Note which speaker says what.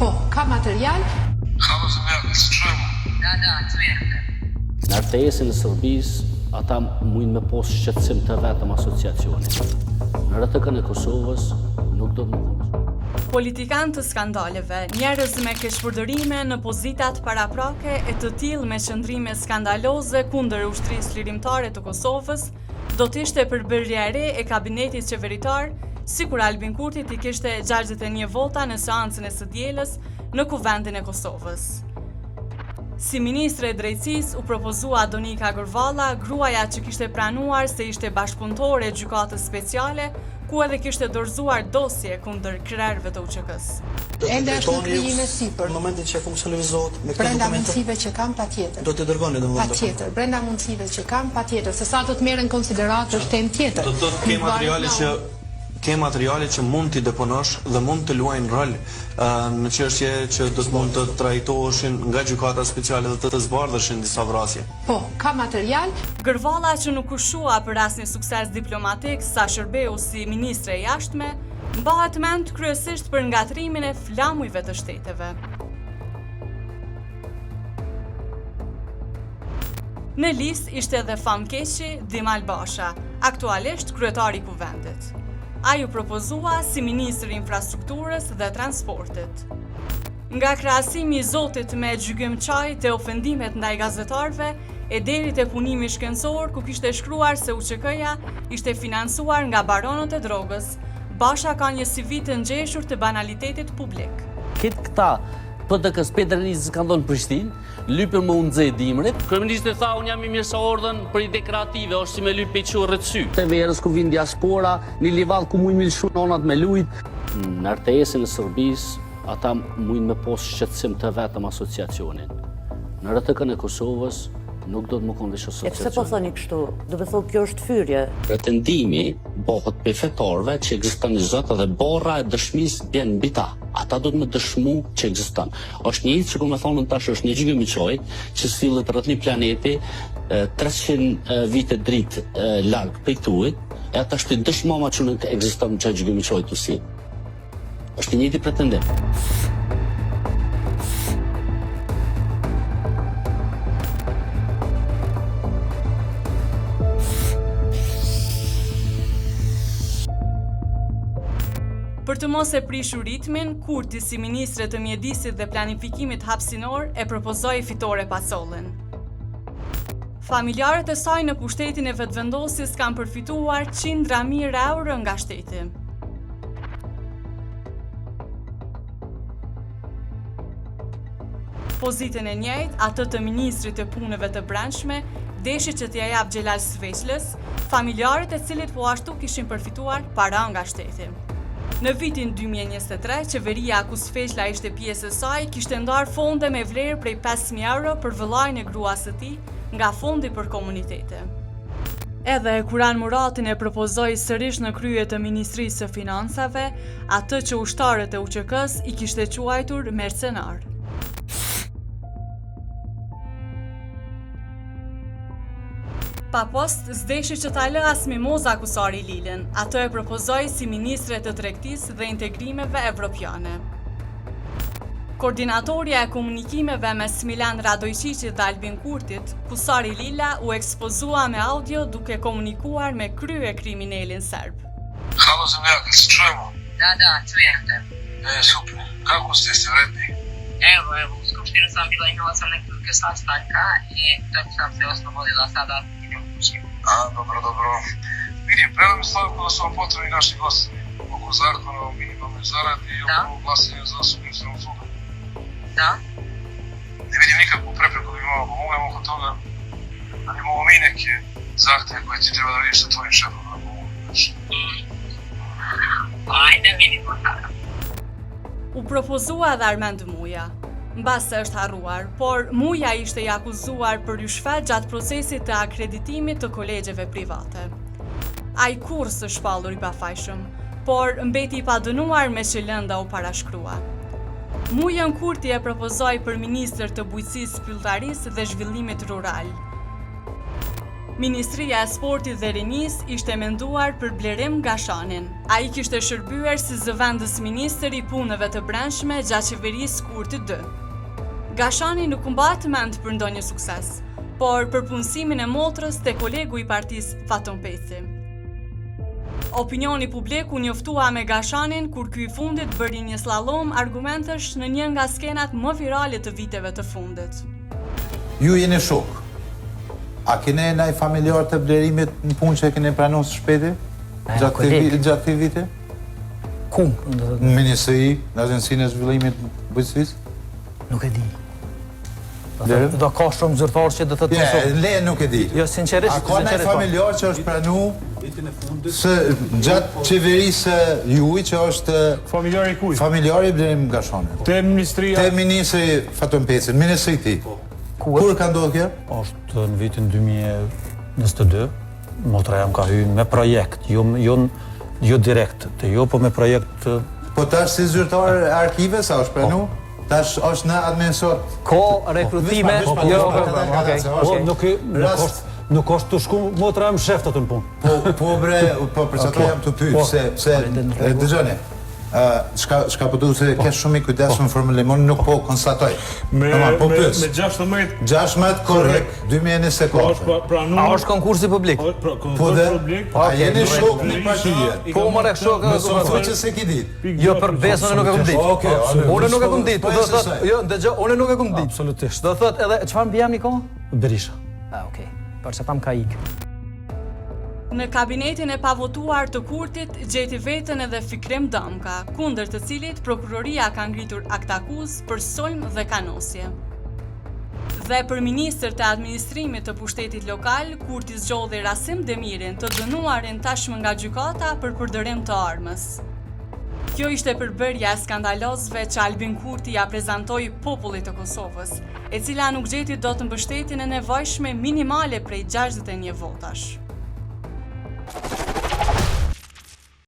Speaker 1: Po, ka material?
Speaker 2: Ka material, së qëmë?
Speaker 3: Da, qëmë.
Speaker 4: Në RTS-in e Serbisë, ata mujnë me posë shqetësim të vetëm asociacionit. Në rretëkën e Kosovës, nuk do të më konsumë.
Speaker 5: Politikanë të skandaleve, njerëz me keqpërdorime në pozitat paraprake e të tillë me qëndrime skandaloze kundër ushtrisë lirimtare të Kosovës, do të ishte përbërja e re e kabinetit qeveritar, sikur Albin Kurti t'i kishte 61 vota në seancën e së dielës në Kuvendin e Kosovës. Si ministre e drejtësisë u propozua Donika Gërvalla, gruaja që kishte pranuar se ishte bashkëpunëtore e gjykatës speciale, ku edhe kishte dorëzuar dosje kundër krerëve të UÇK-s.
Speaker 1: Ende është në krijim e sipër.
Speaker 6: Në momentin që funksionalizohet me këtë
Speaker 1: Brenda
Speaker 6: dokumente,
Speaker 1: mundësive që kam patjetër.
Speaker 6: do të dërgoni domosdoshmë.
Speaker 1: Patjetër, brenda mundësive që kam patjetër, se sa do të merren konsiderat është temë tjetër.
Speaker 6: Do të thotë ke materiale që mund t'i deponosh dhe mund të luajnë rol në çështje që do të mund të trajtoheshin nga gjykata speciale dhe të zbardheshin disa vrasje.
Speaker 1: Po, ka material?
Speaker 5: Gërvalla që nuk ushua për asnjë sukses diplomatik sa shërbeu si ministre e jashtme, mbahet mend kryesisht për ngatrimin e flamujve të shteteve. Në listë ishte edhe famkeqi Dimal Basha, aktualisht kryetari i Kuvendit. Ai u propozua si ministër i infrastrukturës dhe transportit. Nga krahasimi i Zotit me gjygim çaj te ofendimet ndaj gazetarëve e deri te punimi shkencor ku kishte shkruar se UÇK-ja ishte financuar nga baronët e drogës, Basha ka një CV të ngjeshur të banalitetit publik.
Speaker 4: Këta PDK-s Petrelizës kanë dhënë Prishtinë, lypën më unëzë dimrit. Kryeministri tha, unë jam i mirë sa ordën për i dekorative, është si me lypë i qurë rreth sy. Te verës ku vin diaspora, një livall ku mujnë milshu nonat me lujt. Në RTS-in e Serbisë, ata mujnë me posë shqetësim të vetëm asociacionin. Në rretëkën e Kosovës, nuk do të më konvesh asociacion.
Speaker 7: E pse po thoni kështu? Do të thotë kjo është fyrje.
Speaker 4: Pretendimi bëhet për fetorëve që ekziston në zot dhe borra e dëshmisë bën mbi ta. Ata do të më dëshmu që ekziston. Është një që më thonë tash është një gjyqi miçoj që sillet rreth një planeti 300 vite dritë larg prej tuaj, e ata shtin dëshmoma që nuk ekziston që gjyqi miçoj tu si. Është një njëjti pretendim.
Speaker 5: Për të mos e prishur ritmin, Kurti si ministre të mjedisit dhe planifikimit hapësinor e propozoi fitore Pacollin. Familjarët e saj në pushtetin e vetvendosis kanë përfituar qindra mijë euro nga shteti. Pozitën e njëjtë, atë të ministrit të punëve të brendshme, deshi që t'ja jap Xhelal Sveçlës, familjarët e cilit po ashtu kishin përfituar para nga shteti. Në vitin 2023, qeveria ku Sveçla ishte pjesë e saj, kishte ndarë fonde me vlerë prej 5.000 euro për vëllain e gruas së tij nga fondi për komunitete. Edhe Kuran Muratin e propozoi sërish në krye të Ministrisë së Financave, atë që ushtarët e UÇK-s i kishte quajtur mercenar. Pa post, zdeshi që ta lë as Mimoza Kusari Lilën, ato e propozoi si ministre të tregtisë dhe integrimeve evropiane. Koordinatorja e komunikimeve mes Milan Radojqiqit dhe Albin Kurtit, Kusari Lila u ekspozua me audio duke komunikuar me krye kriminalin serb.
Speaker 2: Halo zemljaka, se čujemo?
Speaker 3: Da, čujem te.
Speaker 2: Super. Kako ste se vredni?
Speaker 3: Evo, u Skupštini sam bila, imala sam nekoliko sastanka i tako sam se oslobodila sada idem kući.
Speaker 2: Dobro. Vidim, prema mi Slavko da su vam potrebni naši gosti oko zakona o minimalnoj zaradi i oko glasanja za subvencionalnu sudu.
Speaker 3: Da?
Speaker 2: Ne vidim nikakvu prepreku da bi malo pomogamo oko toga, ali mogu mi neke zahtjeve koje ti treba da vidiš sa tvojim šefom.
Speaker 3: Ajde, vidimo sada.
Speaker 5: U propozua dhe Armend Muja. Mbas se është harruar, por Muja ishte i akuzuar për rishfet gjatë procesit të akreditimit të kolegjeve private. Ai kurrë së shpallur i pafajshëm, por mbeti i padënuar me që lënda u parashkrua. Mujën Kurti e propozoi për ministër të bujqësisë, pyllëtarisë dhe zhvillimit rural. Ministria e Sportit dhe Rinis ishte menduar për Blerim Gashanin. Ai kishte shërbyer si zëvendës ministër i punëve të brendshme gjatë qeverisë Kurti 2. Gashani nuk mbat mend për ndonjë sukses, por për punësimin e motrës te kolegu i partisë Faton Peci. Opinioni publik u njoftua me Gashanin kur ky i fundit bëri një slalom argumentesh në një nga skenat më virale të viteve të fundit.
Speaker 8: Ju jeni shok. A kene ndaj familjar të Blerimit në punë që kene pranuar së shpejti? Gjatë këtij viti?
Speaker 9: Ku?
Speaker 8: Në Ministri, në Agencinë e Zhvillimit Bujqësisë?
Speaker 9: Nuk e di. Do ka shumë zyrtar që do të thonë.
Speaker 8: Le nuk e di.
Speaker 9: Jo, sinqerisht.
Speaker 8: A ka ndaj familjar që është pranuar se gjatë qeverisë juaj që është
Speaker 10: Familjari kuj?
Speaker 8: Familjari Blerim Gashanit.
Speaker 10: Te Ministria?
Speaker 8: Te Ministri Faton Peci, Ministri ti. Kur ka ndodhur kjo?
Speaker 11: Është në vitin 2022, motra jam ka hyrë me projekt, jo direkt, po me projekt.
Speaker 8: Po tash si zyrtar e arkive sa është pranuar? Tash është në administrat.
Speaker 9: Ka rekrutime,
Speaker 11: Nuk është të shku motra jam shef të në punë.
Speaker 8: Po bre, po për çfarë jam të pyet, se dëgjoni. Çka po duhet se ke shumë i kujdesshëm formulimin, nuk po konstatoj.
Speaker 10: Me 16
Speaker 8: korrekt, 2024.
Speaker 9: A është konkursi publik?
Speaker 8: Po dhe, a jeni shok në partije?
Speaker 9: Po më rek shok.
Speaker 8: Po që se ki ditë.
Speaker 9: Jo, për besën e nuk e kom ditë.
Speaker 8: Okej,
Speaker 9: unë nuk e kom ditë, do thotë, jo, dëgjoj, unë nuk e kom ditë.
Speaker 11: Absolutisht.
Speaker 9: Do thotë edhe çfarë mbijam një kohë?
Speaker 11: Berisha.
Speaker 9: Okej. Përse tam ka ikë.
Speaker 5: Në kabinetin e pavotuar të Kurtit gjeti veten edhe Fikrim Damka, kundër të cilit prokuroria ka ngritur akt akuzë për sulm dhe kanosje. Dhe për ministër të administrimit të pushtetit lokal, Kurti zgjodhi Rasim Demirin, të dënuarin tashmë nga gjykata për përdërim të armës. Kjo ishte përbërja e skandalozve që Albin Kurti ja prezantoi popullit të Kosovës, e cila nuk gjeti dot mbështetjen e nevojshme minimale prej 61 votash.